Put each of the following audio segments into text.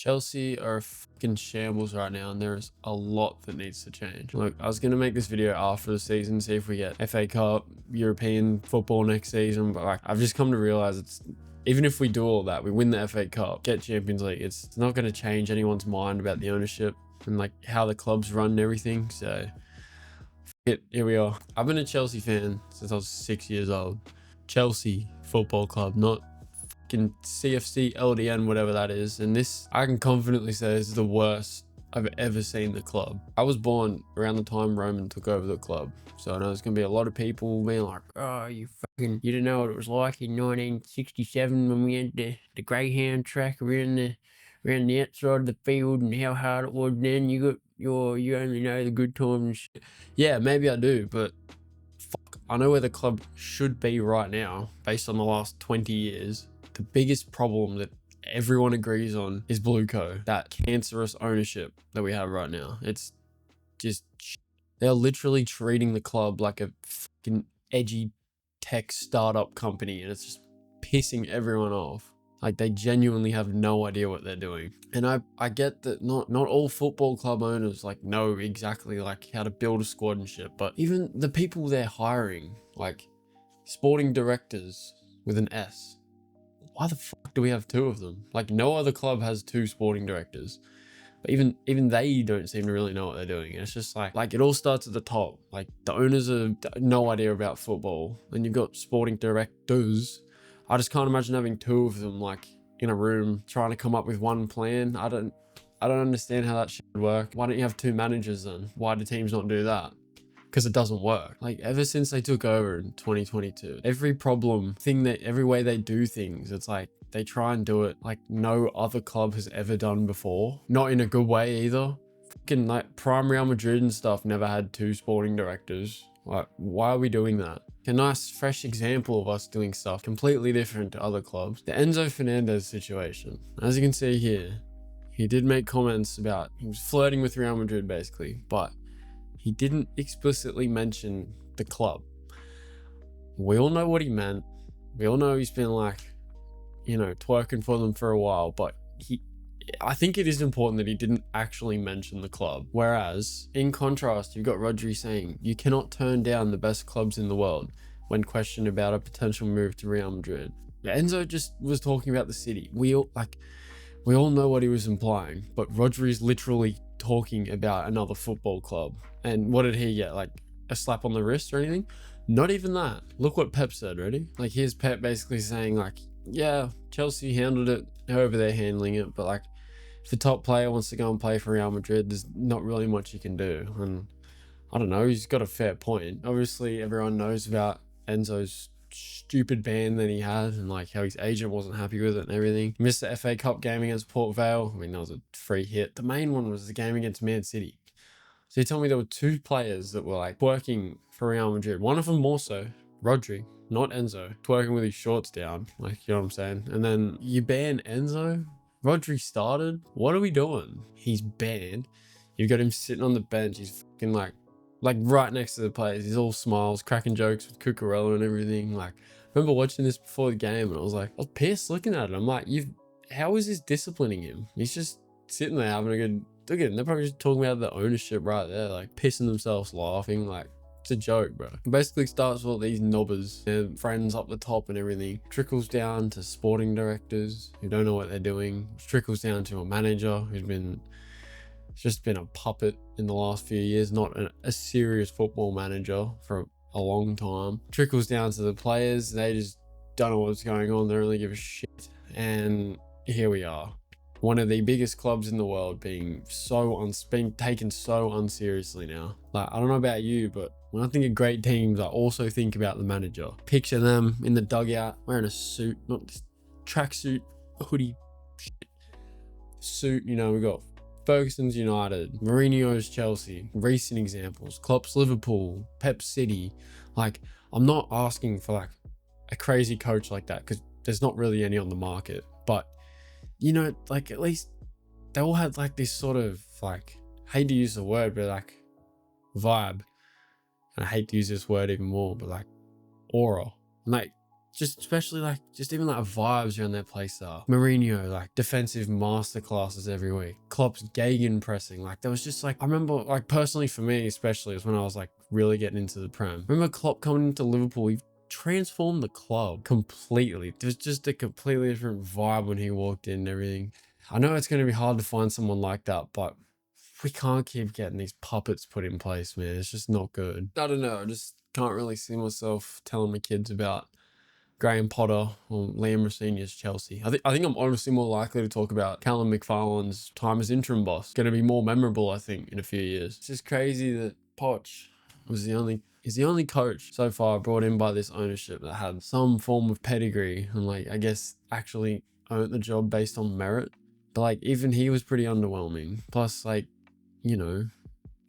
Chelsea are a fucking shambles right now, and there's a lot that needs to change. Look, I was going to make this video after the season, see if we get FA Cup, European football next season, but like, I've just come to realize even if we do all that, we win the FA Cup, get Champions League, it's not going to change anyone's mind about the ownership and like how the club's run and everything. So here we are. I've been a Chelsea fan since I was 6 years old. Chelsea Football Club, not fucking CFC, LDN, whatever that is. And this, I can confidently say, is the worst I've ever seen the club. I was born around the time Roman took over the club. So I know there's going to be a lot of people being like, oh, you didn't know what it was like in 1967 when we had the Greyhound track around the outside of the field and how hard it was then. You only know the good times and shit. Yeah, maybe I do, but fuck, I know where the club should be right now based on the last 20 years. The biggest problem that everyone agrees on is BlueCo, that cancerous ownership that we have right now. It's just, they're literally treating the club like a fucking edgy tech startup company, and it's just pissing everyone off. Like, they genuinely have no idea what they're doing. And I get that not all football club owners like know exactly like how to build a squad and shit, but even the people they're hiring, like sporting directors with an S, why the fuck do we have two of them? Like, no other club has two sporting directors, but even they don't seem to really know what they're doing. And it's just like it all starts at the top. Like, the owners have no idea about football, and you've got sporting directors. I just can't imagine having two of them like in a room trying to come up with one plan. I don't understand how that shit would work. Why don't you have two managers then? Why do teams not do that? Because it doesn't work. Like, ever since they took over in 2022, every way they do things, it's like they try and do it like no other club has ever done before. Not in a good way either. Fucking like prime Real Madrid and stuff never had two sporting directors. Like, why are we doing that? A nice fresh example of us doing stuff completely different to other clubs. The Enzo Fernandez situation. As you can see here, he did make comments about, he was flirting with Real Madrid basically, but he didn't explicitly mention the club. We all know what he meant. We all know he's been like, twerking for them for a while, but I think it is important that he didn't actually mention the club. Whereas, in contrast, you've got Rodri saying you cannot turn down the best clubs in the world when questioned about a potential move to Real Madrid. Yeah, Enzo just was talking about the city. We all know what he was implying, but Rodri's literally talking about another football club. And what did he get? Like a slap on the wrist or anything? Not even that. Look what Pep said, ready? Like, here's Pep basically saying like, yeah, Chelsea handled it however they're handling it, but like, if the top player wants to go and play for Real Madrid, there's not really much you can do. And I don't know, he's got a fair point. Obviously, everyone knows about Enzo's stupid ban that he had and like how his agent wasn't happy with it and everything. He missed the FA Cup game against Port Vale. I mean, that was a free hit. The main one was the game against Man City. So he told me there were two players that were like working for Real Madrid. One of them more so, Rodri, not Enzo, twerking with his shorts down. Like, you know what I'm saying? And then you ban Enzo? Rodri started? What are we doing? He's banned. You've got him sitting on the bench. He's fucking like right next to the players. He's all smiles, cracking jokes with Cucurella and everything. Like, I remember watching this before the game and I was pissed looking at it. I'm like, how is this disciplining him? He's just sitting there having a good, look at him. They're probably just talking about the ownership right there, like pissing themselves laughing. Like, it's a joke, bro. It basically starts with all these knobbers and friends up the top and everything. Trickles down to sporting directors who don't know what they're doing. Trickles down to a manager who's just been a puppet in the last few years, not a serious football manager for a long time. Trickles down to the players. They just don't know what's going on. They don't really give a shit. And here we are. One of the biggest clubs in the world being taken so unseriously now. Like, I don't know about you, but when I think of great teams, I also think about the manager. Picture them in the dugout wearing a suit, not this tracksuit, hoodie, shit. Suit. We got Ferguson's United, Mourinho's Chelsea, recent examples, Klopp's Liverpool, Pep's City. Like, I'm not asking for like a crazy coach like that because there's not really any on the market, but like, at least they all had like this sort of like, I hate to use the word, but like vibe. And I hate to use this word even more, but like aura. Like, just especially like just even like vibes around their play style. Mourinho, like defensive masterclasses every week. Klopp's Gegen pressing. Like there was just like, I remember like personally for me, especially was when I was like really getting into the Prem. Remember Klopp coming into Liverpool, he transformed the club completely. There was just a completely different vibe when he walked in and everything. I know it's going to be hard to find someone like that, but we can't keep getting these puppets put in place, man. It's just not good. I don't know. I just can't really see myself telling my kids about Graham Potter or Liam Rosenior's Chelsea. I think I'm honestly more likely to talk about Callum McFarlane's time as interim boss. Going to be more memorable, I think, in a few years. It's just crazy that Poch was he's the only coach so far brought in by this ownership that had some form of pedigree and like, I guess, actually earned the job based on merit. But like, even he was pretty underwhelming. Plus, like, you know,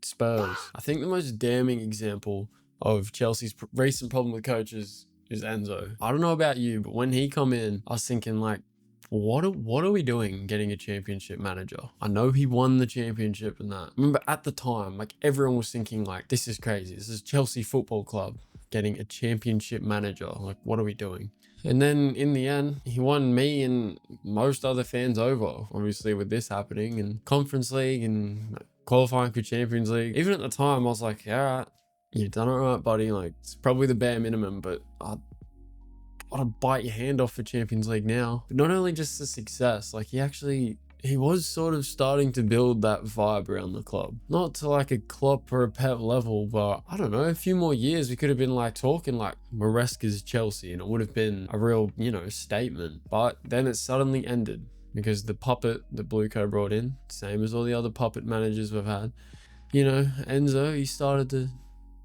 Spurs. I think the most damning example of Chelsea's recent problem with coaches is Enzo. I don't know about you, but when he come in, I was thinking like, what are we doing getting a championship manager? I know he won the championship and that. Remember at the time, like everyone was thinking like, this is crazy. This is Chelsea Football Club getting a championship manager. Like, what are we doing? And then in the end, he won me and most other fans over, obviously with this happening and Conference League and qualifying for Champions League. Even at the time, I was like, yeah, all right, you've done it right, buddy. Like, it's probably the bare minimum, but I want to bite your hand off for Champions League now. But not only just the success, like he was sort of starting to build that vibe around the club. Not to like a Klopp or a Pep level, but I don't know, a few more years we could have been like talking like Maresca's Chelsea and it would have been a real, you know, statement. But then it suddenly ended because the puppet that BlueCo brought in, same as all the other puppet managers we've had, you know, Enzo,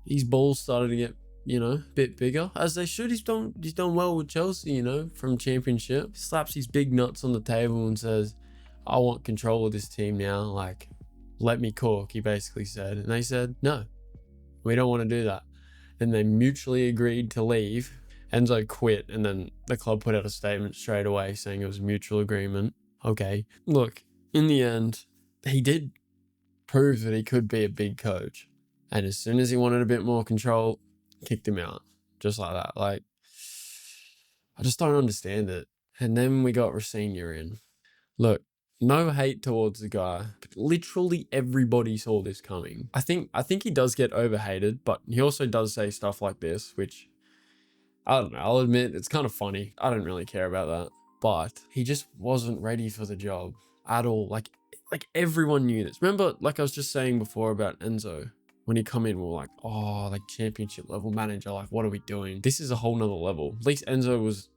his balls started to get, you know, a bit bigger, as they should. He's done well with Chelsea, you know, from Championship. He slaps his big nuts on the table and says, I want control of this team now. Like, let me cook, he basically said. And they said, no, we don't want to do that. And they mutually agreed to leave. Enzo quit, and then the club put out a statement straight away saying it was a mutual agreement. Okay, look, in the end, he did prove that he could be a big coach. And as soon as he wanted a bit more control, kicked him out. Just like that. Like, I just don't understand it. And then we got Rosenior in. Look, no hate towards the guy, but literally everybody saw this coming. I think he does get overhated, but he also does say stuff like this, which, I don't know, I'll admit, it's kind of funny. I don't really care about that. But he just wasn't ready for the job at all. Like everyone knew this. Remember, like I was just saying before about Enzo, when he come in, we were like, oh, like championship level manager, like what are we doing? This is a whole nother level. At least Enzo was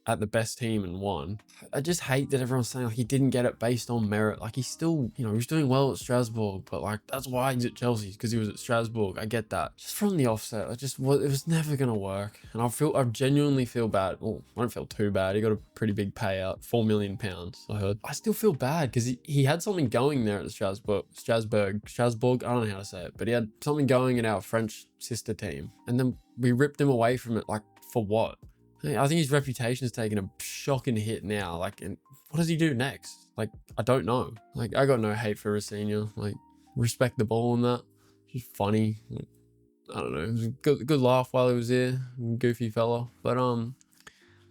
at the best team and won. I just hate that everyone's saying like he didn't get it based on merit. Like he's still, you know, he's doing well at Strasbourg, but like that's why he's at Chelsea, because he was at Strasbourg. I get that. Just from the offset, it was never gonna work. And I genuinely feel bad. Well, I don't feel too bad. He got a pretty big payout, £4 million, I heard. I still feel bad because he had something going there at the Strasbourg. I don't know how to say it, but he had something going in our French sister team. And then we ripped him away from it, like for what? I think his reputation's taken a shocking hit now. Like, and what does he do next? Like, I don't know. Like, I got no hate for Rosenior. Like, respect the ball on that. Just funny. I don't know. It was a good laugh while he was there. Goofy fella. But a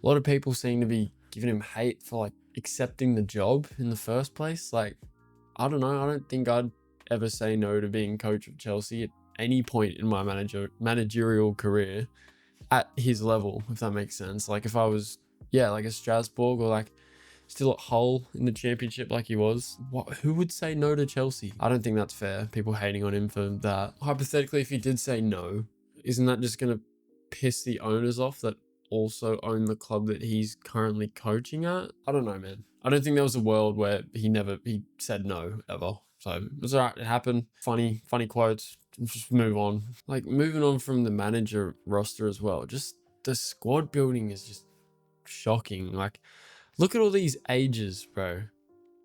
lot of people seem to be giving him hate for like accepting the job in the first place. Like, I don't know. I don't think I'd ever say no to being coach of Chelsea at any point in my managerial career. At his level, if that makes sense. Like if I was, yeah, like a Strasbourg or like still at Hull in the championship like he was, who would say no to Chelsea? I don't think that's fair. People hating on him for that. Hypothetically, if he did say no, isn't that just going to piss the owners off that also own the club that he's currently coaching at? I don't know, man. I don't think there was a world where he said no ever. So it was alright. It happened. Funny quotes. Just move on. Like moving on from the manager roster as well. Just the squad building is just shocking. Like look at all these ages, bro.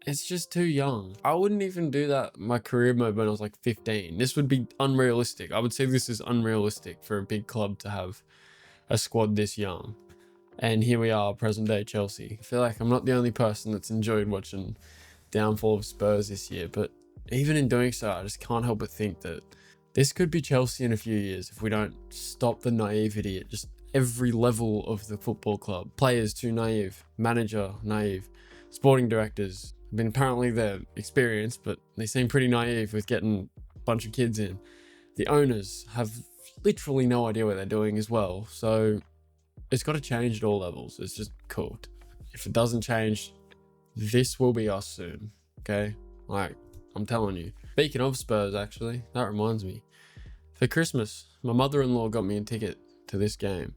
It's just too young. I wouldn't even do that in my career mode when I was like 15. This would be unrealistic. I would say this is unrealistic for a big club to have a squad this young. And here we are, present day Chelsea. I feel like I'm not the only person that's enjoyed watching downfall of Spurs this year, but even in doing so, I just can't help but think that this could be Chelsea in a few years if we don't stop the naivety at just every level of the football club. Players too naive, manager naive, sporting directors. I mean, apparently they're experienced, but they seem pretty naive with getting a bunch of kids in. The owners have literally no idea what they're doing as well. So it's got to change at all levels. It's just cooked. If it doesn't change, this will be us soon. Okay? Like, I'm telling you. Speaking of Spurs, actually, that reminds me. For Christmas, my mother-in-law got me a ticket to this game,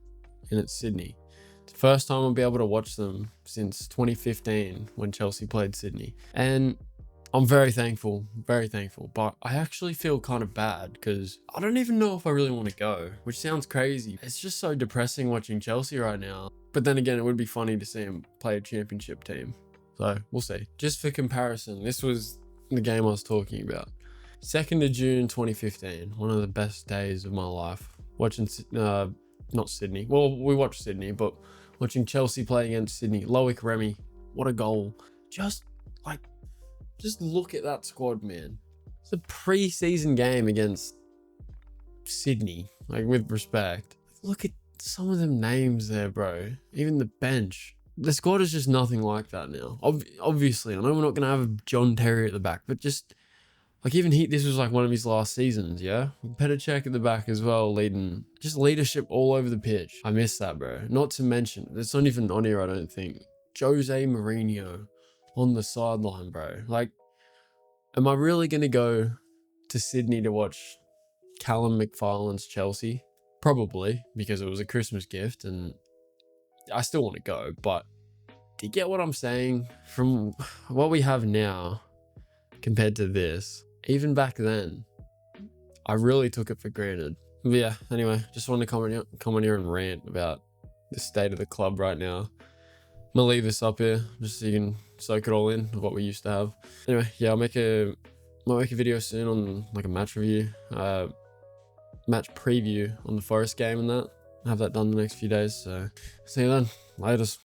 and it's Sydney. It's the first time I'll be able to watch them since 2015 when Chelsea played Sydney. And I'm very thankful, but I actually feel kind of bad because I don't even know if I really want to go, which sounds crazy. It's just so depressing watching Chelsea right now. But then again, it would be funny to see them play a championship team. So we'll see. Just for comparison, this was the game I was talking about. 2nd of June 2015, one of the best days of my life. Watching, not Sydney. Well, we watched Sydney, but watching Chelsea play against Sydney. Loic Remy, what a goal. Just look at that squad, man. It's a pre-season game against Sydney, like with respect. Look at some of them names there, bro. Even the bench. The squad is just nothing like that now. Obviously, I know we're not going to have John Terry at the back, but just like even this was like one of his last seasons, yeah? Petr Cech at the back as well, leading. Just leadership all over the pitch. I miss that, bro. Not to mention, it's not even on here, I don't think. Jose Mourinho on the sideline, bro. Like, am I really going to go to Sydney to watch Callum McFarlane's Chelsea? Probably, because it was a Christmas gift and I still want to go, but do you get what I'm saying? From what we have now compared to this, even back then, I really took it for granted. But yeah, anyway, just wanted to comment here and rant about the state of the club right now. I'm gonna leave this up here just so you can soak it all in of what we used to have. Anyway, yeah, I'll make a video soon on like a match review, match preview on the Forest game and that. I'll have that done the next few days. So see you then. Laters.